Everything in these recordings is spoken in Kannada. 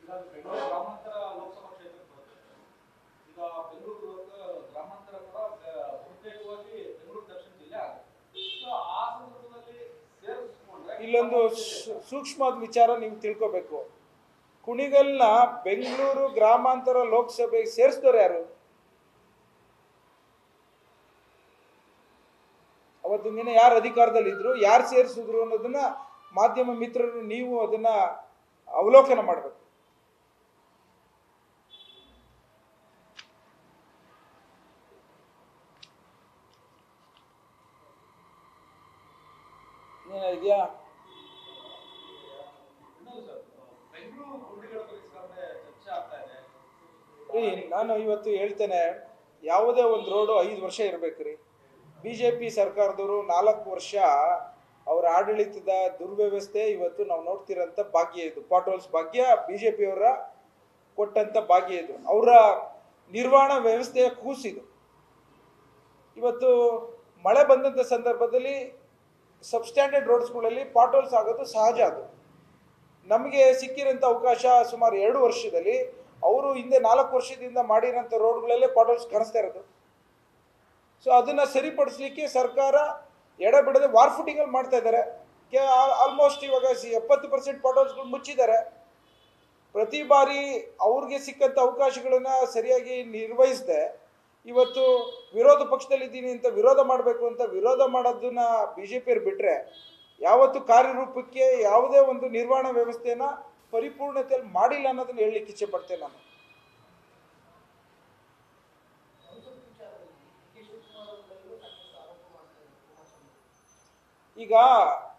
ಗ್ರಾಮಾಂತರ ಲೋಕಸಭಾ ಕ್ಷೇತ್ರಕ್ಕೆ ಈಗ ಬೆಂಗಳೂರು ಗ್ರಾಮಾಂತರ ಕೂಡ ಪ್ರತ್ಯೇಕವಾಗಿ ಬೆಂಗಳೂರು ದಕ್ಷಿಣ ಜಿಲ್ಲೆ ಆಗುತ್ತೆ. ಆ ಸಂದರ್ಭದಲ್ಲಿ ಸೇರಿಸಿಕೊಂಡ್ರೆ ಇಲ್ಲೊಂದು ಸೂಕ್ಷ್ಮವಾದ ವಿಚಾರ ನೀವು ತಿಳ್ಕೋಬೇಕು. ಕುಣಿಗಲ್ನ ಬೆಂಗಳೂರು ಗ್ರಾಮಾಂತರ ಲೋಕಸಭೆಗೆ ಸೇರಿಸಿದವರು ಯಾರು? ಅವತ್ತಿನ ದಿನ ಯಾರು ಅಧಿಕಾರದಲ್ಲಿ ಇದ್ರು, ಯಾರು ಸೇರಿಸಿದ್ರು ಅನ್ನೋದನ್ನ ಮಾಧ್ಯಮ ಮಿತ್ರರು ನೀವು ಅದನ್ನ ಅವಲೋಕನ ಮಾಡಬೇಕು. ಇದೆಯಾ? ನಾನು ಇವತ್ತು ಹೇಳ್ತೇನೆ, ಯಾವುದೇ ಒಂದು ರೋಡು 5 ವರ್ಷ ಇರ್ಬೇಕ್ರಿ. ಬಿಜೆಪಿ ಸರ್ಕಾರದವರು 4 ವರ್ಷ ಅವರ ಆಡಳಿತದ ದುರ್ವ್ಯವಸ್ಥೆ ಇವತ್ತು ನಾವು ನೋಡ್ತಿರೋಂಥ ಭಾಗ್ಯ ಇದು. ಪಾಟೋಲ್ಸ್ ಭಾಗ್ಯ ಬಿಜೆಪಿಯವರ ಕೊಟ್ಟಂತ ಭಾಗ್ಯ ಇದು. ಅವರ ನಿರ್ವಹಣಾ ವ್ಯವಸ್ಥೆಯ ಕೂಸಿದು. ಇವತ್ತು ಮಳೆ ಬಂದಂಥ ಸಂದರ್ಭದಲ್ಲಿ ಸಬ್ಸ್ಟ್ಯಾಂಡರ್ಡ್ ರೋಡ್ಸ್ಗಳಲ್ಲಿ ಪಾಟೋಲ್ಸ್ ಆಗೋದು ಸಹಜ. ಅದು ನಮಗೆ ಸಿಕ್ಕಿರೋಂಥ ಅವಕಾಶ ಸುಮಾರು 2 ವರ್ಷದಲ್ಲಿ. ಅವರು ಹಿಂದೆ 4 ವರ್ಷದಿಂದ ಮಾಡಿರೋಂಥ ರೋಡ್ಗಳಲ್ಲೇ ಪಾಟೋಲ್ಸ್ ಕಾಣಿಸ್ತಾ ಇರೋದು. ಸೊ ಅದನ್ನು ಸರಿಪಡಿಸ್ಲಿಕ್ಕೆ ಸರ್ಕಾರ ಎಡೆಬಿಡದೆ ವಾರ್ಫುಟಿಂಗಲ್ಲಿ ಮಾಡ್ತಾ ಇದ್ದಾರೆ. ಆಲ್ಮೋಸ್ಟ್ ಇವಾಗ 70% ಪಾಟೋಲ್ಸ್ಗಳು ಮುಚ್ಚಿದ್ದಾರೆ. ಪ್ರತಿ ಬಾರಿ ಅವ್ರಿಗೆ ಸಿಕ್ಕಂಥ ಅವಕಾಶಗಳನ್ನು ಸರಿಯಾಗಿ ನಿರ್ವಹಿಸದೆ ಇವತ್ತು ವಿರೋಧ ಪಕ್ಷದಲ್ಲಿದ್ದೀನಿ ಅಂತ ವಿರೋಧ ಮಾಡಬೇಕು ಅಂತ ವಿರೋಧ ಮಾಡೋದನ್ನ ಬಿಜೆಪಿಯವ್ರು ಬಿಟ್ಟರೆ ಯಾವತ್ತು ಕಾರ್ಯರೂಪಕ್ಕೆ ಯಾವುದೇ ಒಂದು ನಿರ್ವಹಣಾ ವ್ಯವಸ್ಥೆನ ಪರಿಪೂರ್ಣತೆಯಲ್ಲಿ ಮಾಡಿಲ್ಲ ಅನ್ನೋದನ್ನ ಹೇಳಲಿಕ್ಕೆ ಇಚ್ಛೆ ಪಡ್ತೇನೆ ನಾನು. ಈಗ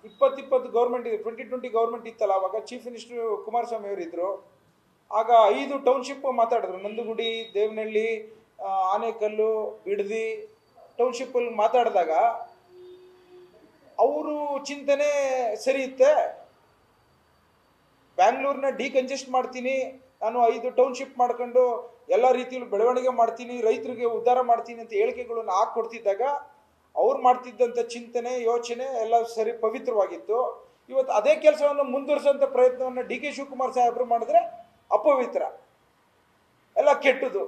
2020 ಗೌರ್ಮೆಂಟ್ ಇದೆ, 2020 ಗೌರ್ಮೆಂಟ್ ಇತ್ತಲ್ಲ, ಅವಾಗ ಚೀಫ್ ಮಿನಿಸ್ಟರ್ ಕುಮಾರಸ್ವಾಮಿ ಅವರು ಇದ್ರು. ಆಗ 5 ಟೌನ್ಶಿಪ್ ಮಾತಾಡಿದ್ರು. ನಂದಗುಡಿ, ದೇವನಹಳ್ಳಿ, ಆನೇಕಲ್ಲು, ಬಿಡದಿ ಟೌನ್ಶಿಪ್ಪಲ್ಲಿ ಮಾತಾಡಿದಾಗ ಅವರು ಚಿಂತನೆ ಸರಿ ಇತ್ತೆ. ಬ್ಯಾಂಗ್ಳೂರ್ನ ಡಿಕಂಜೆಸ್ಟ್ ಮಾಡ್ತೀನಿ, ನಾನು 5 ಟೌನ್ಶಿಪ್ ಮಾಡ್ಕೊಂಡು ಎಲ್ಲ ರೀತಿಯಲ್ಲೂ ಬೆಳವಣಿಗೆ ಮಾಡ್ತೀನಿ, ರೈತರಿಗೆ ಉದ್ಧಾರ ಮಾಡ್ತೀನಿ ಅಂತ ಹೇಳಿಕೆಗಳನ್ನು ಹಾಕ್ಕೊಡ್ತಿದ್ದಾಗ ಅವ್ರು ಮಾಡ್ತಿದ್ದಂಥ ಚಿಂತನೆ ಯೋಚನೆ ಎಲ್ಲ ಸರಿ ಪವಿತ್ರವಾಗಿತ್ತು. ಇವತ್ತು ಅದೇ ಕೆಲಸವನ್ನು ಮುಂದುವರಿಸುವಂಥ ಪ್ರಯತ್ನವನ್ನು ಡಿ ಕೆ ಶಿವಕುಮಾರ್ ಸಾಹೇಬರು ಮಾಡಿದ್ರೆ ಅಪವಿತ್ರ, ಎಲ್ಲ ಕೆಟ್ಟದು.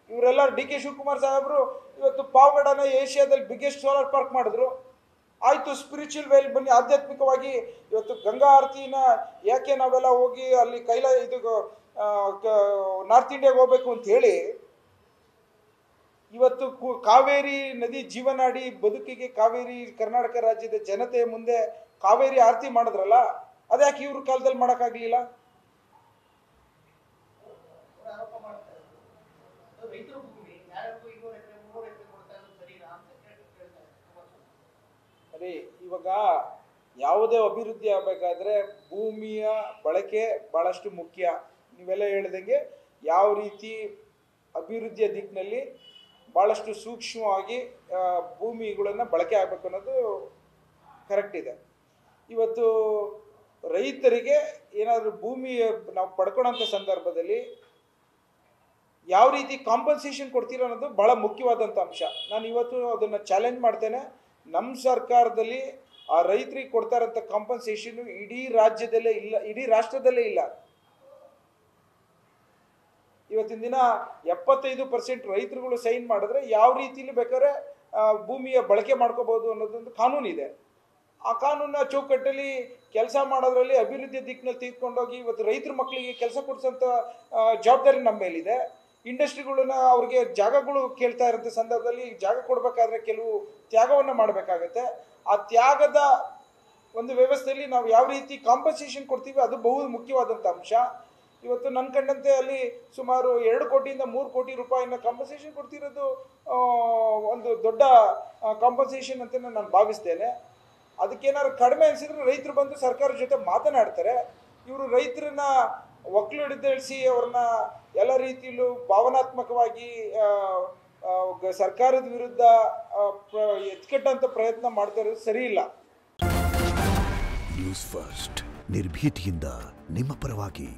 ಇವರೆಲ್ಲ ಡಿ ಕೆ ಶಿವಕುಮಾರ್ ಸಾಹೇಬರು ಇವತ್ತು ಪಾವಗಡನ ಏಷ್ಯಾದಲ್ಲಿ ಬಿಗ್ಗೆಸ್ಟ್ ಸೋಲಾರ್ ಪಾರ್ಕ್ ಮಾಡಿದ್ರು. ಆಯಿತು, ಸ್ಪಿರಿಚುವಲ್ ವೇಲ್ ಬನ್ನಿ, ಆಧ್ಯಾತ್ಮಿಕವಾಗಿ ಇವತ್ತು ಗಂಗಾ ಆರತಿನ ಯಾಕೆ ನಾವೆಲ್ಲ ಹೋಗಿ ಅಲ್ಲಿ ಇದು ನಾರ್ತ್ ಇಂಡಿಯಾಗೆ ಹೋಗ್ಬೇಕು ಅಂತ ಹೇಳಿ ಇವತ್ತು ಕಾವೇರಿ ನದಿ ಜೀವನಾಡಿ ಬದುಕಿಗೆ ಕಾವೇರಿ ಕರ್ನಾಟಕ ರಾಜ್ಯದ ಜನತೆಯ ಮುಂದೆ ಕಾವೇರಿ ಆರತಿ ಮಾಡಿದ್ರಲ್ಲ, ಅದ್ಯಾಕೆ ಇವ್ರ ಕಾಲದಲ್ಲಿ ಮಾಡೋಕ್ಕಾಗಲಿಲ್ಲ? ಅರೆ ಇವಾಗ ಯಾವುದೇ ಅಭಿವೃದ್ಧಿ ಆಗಬೇಕಾದ್ರೆ ಭೂಮಿಯ ಬಳಕೆ ಬಹಳಷ್ಟು ಮುಖ್ಯ. ನೀವೆಲ್ಲ ಹೇಳ್ದಂಗೆ ಯಾವ ರೀತಿ ಅಭಿವೃದ್ಧಿಯ ದಿಕ್ಕಿನಲ್ಲಿ ಭಾಳಷ್ಟು ಸೂಕ್ಷ್ಮವಾಗಿ ಭೂಮಿಗಳನ್ನು ಬಳಕೆ ಆಗಬೇಕು ಅನ್ನೋದು ಕರೆಕ್ಟ್ ಇದೆ. ಇವತ್ತು ರೈತರಿಗೆ ಏನಾದರೂ ಭೂಮಿ ನಾವು ಪಡ್ಕೊಳ್ಳೋಂಥ ಸಂದರ್ಭದಲ್ಲಿ ಯಾವ ರೀತಿ ಕಾಂಪನ್ಸೇಷನ್ ಕೊಡ್ತೀರ ಅನ್ನೋದು ಭಾಳ ಮುಖ್ಯವಾದಂಥ ಅಂಶ. ನಾನು ಇವತ್ತು ಅದನ್ನು ಚಾಲೆಂಜ್ ಮಾಡ್ತೇನೆ. ನಮ್ಮ ಸರ್ಕಾರದಲ್ಲಿ ಆ ರೈತರಿಗೆ ಕೊಡ್ತಾ ಇರೋಂಥ ಕಾಂಪನ್ಸೇಷನ್ ಇಡೀ ರಾಜ್ಯದಲ್ಲೇ ಇಲ್ಲ, ಇಡೀ ರಾಷ್ಟ್ರದಲ್ಲೇ ಇಲ್ಲ. ಇವತ್ತಿನ ದಿನ 75% ರೈತರುಗಳು ಸೈನ್ ಮಾಡಿದ್ರೆ ಯಾವ ರೀತಿಯಲ್ಲಿ ಬೇಕಾದ್ರೆ ಭೂಮಿಯ ಬಳಕೆ ಮಾಡ್ಕೋಬಹುದು ಅನ್ನೋದೊಂದು ಕಾನೂನಿದೆ. ಆ ಕಾನೂನ ಚೌಕಟ್ಟಲ್ಲಿ ಕೆಲಸ ಮಾಡೋದ್ರಲ್ಲಿ ಅಭಿವೃದ್ಧಿ ದಿಕ್ಕಿನಲ್ಲಿ ತೆಗೆದುಕೊಂಡೋಗಿ ಇವತ್ತು ರೈತರ ಮಕ್ಕಳಿಗೆ ಕೆಲಸ ಕೊಡಿಸೋಂಥ ಜವಾಬ್ದಾರಿ ನಮ್ಮ ಮೇಲಿದೆ. ಇಂಡಸ್ಟ್ರಿಗಳನ್ನ ಅವ್ರಿಗೆ ಜಾಗಗಳು ಕೇಳ್ತಾ ಇರೋಂಥ ಸಂದರ್ಭದಲ್ಲಿ ಜಾಗ ಕೊಡಬೇಕಾದ್ರೆ ಕೆಲವು ತ್ಯಾಗವನ್ನು ಮಾಡಬೇಕಾಗತ್ತೆ. ಆ ತ್ಯಾಗದ ಒಂದು ವ್ಯವಸ್ಥೆಯಲ್ಲಿ ನಾವು ಯಾವ ರೀತಿ ಕಾಂಪನ್ಸೇಷನ್ ಕೊಡ್ತೀವಿ ಅದು ಬಹು ಮುಖ್ಯವಾದಂಥ ಅಂಶ. ಇವತ್ತು ನನ್ನ ಕಂಡಂತೆ ಅಲ್ಲಿ ಸುಮಾರು 2 ಕೋಟಿಯಿಂದ 3 ಕೋಟಿ ರೂಪಾಯಿನ ಕಾಂಪನ್ಸೇಷನ್ ಕೊಡ್ತಿರೋದು ಒಂದು ದೊಡ್ಡ ಕಾಂಪನ್ಸೇಷನ್ ಅಂತ ನಾನು ಭಾವಿಸ್ತೇನೆ. ಅದಕ್ಕೇನಾದ್ರು ಕಡಿಮೆ ಅನಿಸಿದ್ರೆ ರೈತರು ಬಂದು ಸರ್ಕಾರದ ಜೊತೆ ಮಾತನಾಡ್ತಾರೆ. ಇವರು ರೈತರನ್ನ ಒಕ್ಕಲಿಡಿಸಿ ಅವ್ರನ್ನ ಎಲ್ಲ ರೀತಿಯಲ್ಲೂ ಭಾವನಾತ್ಮಕವಾಗಿ ಸರ್ಕಾರದ ವಿರುದ್ಧ ಎತ್ಕಟ್ಟಂತ ಪ್ರಯತ್ನ ಮಾಡ್ತಾ ಇರೋದು ಸರಿ ಇಲ್ಲ. ನ್ಯೂಸ್ ಫಸ್ಟ್ ನಿರ್ಭೀತಿಯಿಂದ ನಿಮ್ಮ ಪರವಾಗಿ.